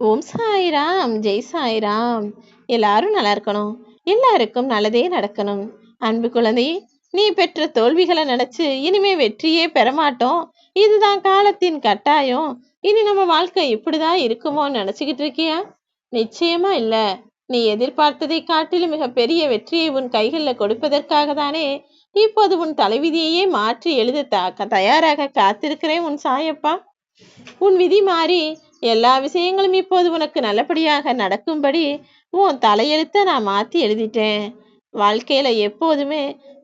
ஓம் சாய்ராம், ஜெய் சாய்ராம். எல்லாரும் நல்லா இருக்கணும். எல்லாருக்கும் நல்லதே நடக்கணும். அன்பு குழந்தையே, நீ பெற்ற தோல்விகளை நினைச்சு இனிமே வெற்றியே பெறமாட்டோம், இதுதான் காலத்தின் கட்டாயம், இனி நம்ம வாழ்க்கை இப்படிதான் இருக்குமோன்னு நினைச்சுக்கிட்டு இருக்கியா? நிச்சயமா இல்ல. நீ எதிர்பார்த்ததை காட்டிலும் மிக பெரிய வெற்றியை உன் கைகளில் கொடுப்பதற்காக தானே இப்போது உன் தலைவிதியையே மாற்றி எழுத தயாராக காத்திருக்கிறேன் உன் சாயப்பா. உன் விதி மாறி எல்லா விஷயங்களும் இப்போது உனக்கு நல்லபடியாக நடக்கும்படி உன் தலையெழுத்த நான் மாத்தி எழுதிட்டேன். வாழ்க்கையில எப்போதுமே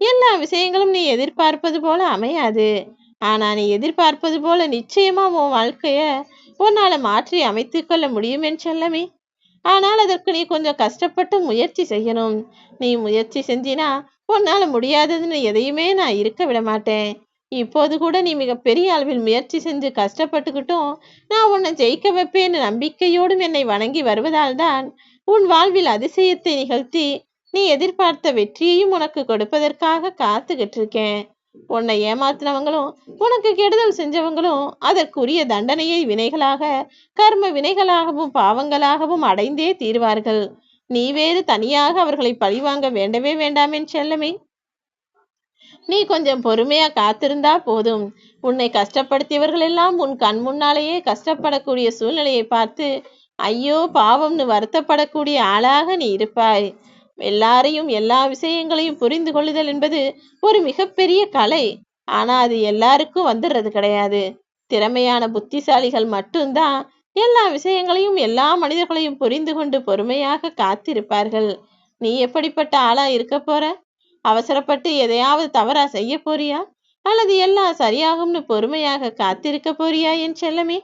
எல்லா விஷயங்களும் நீ எதிர்பார்ப்பது போல அமையாது. ஆனா நீ எதிர்பார்ப்பது போல நிச்சயமா உன் வாழ்க்கைய உன்னால மாற்றி அமைத்து கொள்ள முடியும் என் செல்லமே. ஆனால் அதற்கு நீ கொஞ்சம் கஷ்டப்பட்டு முயற்சி செய்யணும். நீ முயற்சி செஞ்சினா உன்னால முடியாததுன்னு எதையுமே நான் இருக்க விட மாட்டேன். இப்போது கூட நீ மிகப்பெரிய அளவில் முயற்சி செஞ்சு கஷ்டப்பட்டுக்கிட்டும் நான் உன்னை ஜெயிக்க வைப்பேன்னு நம்பிக்கையோடும் என்னை வணங்கி வருவதால் தான் உன் வாழ்வில் அதிசயத்தை நிகழ்த்தி நீ எதிர்பார்த்த வெற்றியையும் உனக்கு கொடுப்பதற்காக காத்துக்கிட்டு இருக்கேன். உன்னை ஏமாத்தினவங்களும் உனக்கு கெடுதல் செஞ்சவங்களும் அதற்குரிய தண்டனையை வினைகளாக, கர்ம வினைகளாகவும் பாவங்களாகவும் அடைந்தே தீர்வார்கள். நீ வேறு தனியாக அவர்களை பழிவாங்க வேண்டவே வேண்டாம் என் செல்லமே. நீ கொஞ்சம் பொறுமையா காத்திருந்தா போதும். உன்னை கஷ்டப்படுத்தியவர்கள் எல்லாம் உன் கண் முன்னாலேயே கஷ்டப்படக்கூடிய சூழ்நிலையை பார்த்து ஐயோ பாவம்னு வருத்தப்படக்கூடிய ஆளாக நீ இருப்பாய். எல்லாரையும் எல்லா விஷயங்களையும் புரிந்து கொள்ளுதல் என்பது ஒரு மிகப்பெரிய கலை. ஆனா அது எல்லாருக்கும் வந்துடுறது கிடையாது. திறமையான புத்திசாலிகள் மட்டும்தான் எல்லா விஷயங்களையும் எல்லா மனிதர்களையும் புரிந்து கொண்டு பொறுமையாக காத்திருப்பார்கள். நீ எப்படிப்பட்ட ஆளா இருக்க போற? அவசரப்பட்டு எதையாவது தவறா செய்ய போறியா, அல்லது எல்லாம் சரியாகும்னு பொறுமையாக காத்திருக்க போறியா என் செல்லமே?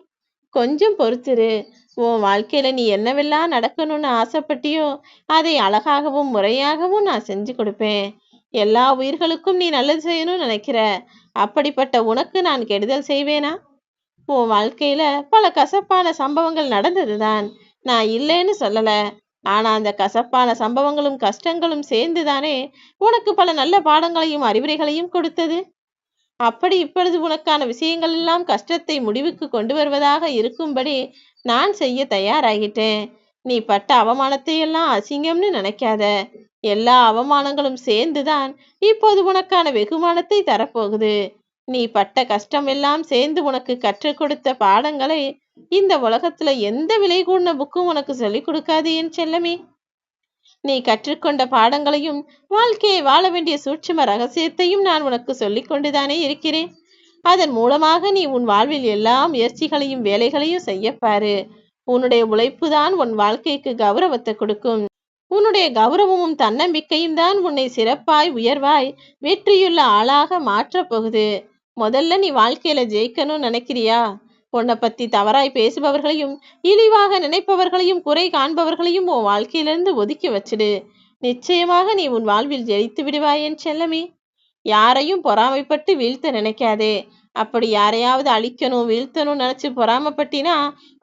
கொஞ்சம் பொறுத்திரு. உன் வாழ்க்கையில நீ என்னவெல்லாம் நடக்கணும்னு ஆசைப்பட்டியோ அதை அழகாகவும் முறையாகவும் நான் செஞ்சு கொடுப்பேன். எல்லா உயிர்களுக்கும் நீ நல்லது செய்யணும்னு நினைக்கிற, அப்படிப்பட்ட உனக்கு நான் கெடுதல் செய்வேனா? உன் வாழ்க்கையில பல கசப்பான சம்பவங்கள் நடந்ததுதான், நான் இல்லைன்னு சொல்லல. ஆனா அந்த கசப்பான சம்பவங்களும் கஷ்டங்களும் சேர்ந்துதானே உனக்கு பல நல்ல பாடங்களையும் அறிவுரைகளையும் கொடுத்தது. அப்படி இப்பொழுது உனக்கான விஷயங்கள் எல்லாம் கஷ்டத்தை முடிவுக்கு கொண்டு வருவதாக இருக்கும்படி நான் செய்ய தயாராகிட்டேன். நீ பட்ட அவமானத்தை எல்லாம் அசிங்கம்னு நினைக்காத. எல்லா அவமானங்களும் சேர்ந்துதான் இப்போது உனக்கான வெகுமானத்தை தரப்போகுது. நீ பட்ட கஷ்டம் எல்லாம் சேர்ந்து உனக்கு கற்றுக் கொடுத்த பாடங்களை இந்த உலகத்துல எந்த விலை கூடின புக்கும் உனக்கு சொல்லிக் கொடுக்காது என் செல்லமே. நீ கற்றுக்கொண்ட பாடங்களையும் வாழ்க்கையை வாழ வேண்டிய சூட்சும ரகசியத்தையும் நான் உனக்கு சொல்லிக் கொண்டுதானே இருக்கிறேன். அதன் மூலமாக நீ உன் வாழ்வில் எல்லா முயற்சிகளையும் வேலைகளையும் செய்யப்பாரு. உன்னுடைய உழைப்பு தான் உன் வாழ்க்கைக்கு கௌரவத்தை கொடுக்கும். உன்னுடைய கௌரவமும் தன்னம்பிக்கையும் தான் உன்னை சிறப்பாய் உயர்வாய் வெற்றியுள்ள ஆளாக மாற்றப் போகுது. முதல்ல நீ வாழ்க்கையில ஜெயிக்கணும்னு நினைக்கிறியா? உன்னை பத்தி தவறாய் பேசுபவர்களையும் இழிவாக நினைப்பவர்களையும் குறை காண்பவர்களையும் உன் வாழ்க்கையிலிருந்து ஒதுக்கி வச்சிடு. நிச்சயமாக நீ உன் வாழ்வில் ஜெயித்து விடுவாய் என் செல்லமே. யாரையும் பொறாமைப்பட்டு வீழ்த்த நினைக்காதே. அப்படி யாரையாவது அழிக்கணும் வீழ்த்தணும் நினைச்சு பொறாமப்பட்டினா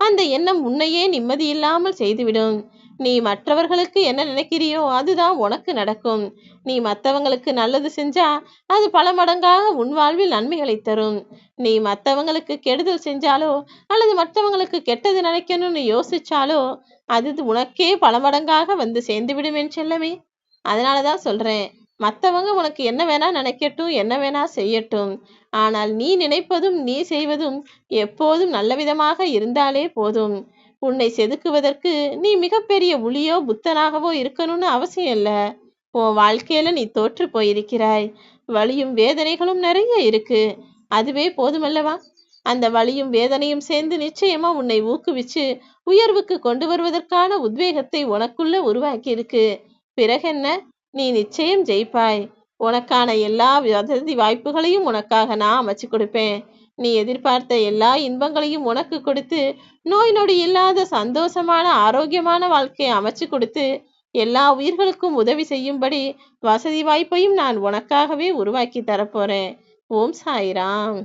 அந்த எண்ணம் உன்னையே நிம்மதி இல்லாமல் செய்துவிடும். நீ மற்றவர்களுக்கு என்ன நினைக்கிறியோ அதுதான் உனக்கு நடக்கும். நீ மற்றவங்களுக்கு நல்லது செஞ்சா அது பல மடங்காக உன் வாழ்வில் நன்மைகளை தரும். நீ மற்றவங்களுக்கு கெடுதல் செஞ்சாலோ அல்லது மற்றவங்களுக்கு கெட்டது நினைக்கணும்னு யோசிச்சாலோ அது உனக்கே பல மடங்காக வந்து சேர்ந்து விடும் என் செல்லமே. அதனாலதான் சொல்றேன், மற்றவங்க உனக்கு என்ன வேணா நினைக்கட்டும், என்ன வேணா செய்யட்டும். ஆனால் நீ நினைப்பதும் நீ செய்வதும் எப்போதும் நல்ல விதமாக இருந்தாலே போதும். உன்னை செதுக்குவதற்கு நீ மிகப்பெரிய உளியோ புத்தனாகவோ இருக்கணும்னு அவசியம் இல்லை. உன் வாழ்க்கையில நீ தோற்று போயிருக்கிறாய். வலியும் வேதனைகளும் நிறைய இருக்கு, அதுவே போதுமல்லவா? அந்த வலியும் வேதனையும் சேர்ந்து நிச்சயமா உன்னை ஊக்குவிச்சு உயர்வுக்கு கொண்டு வருவதற்கான உத்வேகத்தை உனக்குள்ள உருவாக்கி இருக்கு. பிறகென்ன, நீ நிச்சயம் ஜெயிப்பாய். உனக்கான எல்லா வசதி வாய்ப்புகளையும் உனக்காக நான் அமைச்சு கொடுப்பேன். நீ எதிர்பார்த்த எல்லா இன்பங்களையும் உனக்கு கொடுத்து நோய் நொடி இல்லாத சந்தோஷமான ஆரோக்கியமான வாழ்க்கையை அமைச்சு கொடுத்து எல்லா உயிர்களுக்கும் உதவி செய்யும்படி வசதி வாய்ப்பையும் நான் உனக்காகவே உருவாக்கி தரப்போறேன். ஓம் சாய்ராம்.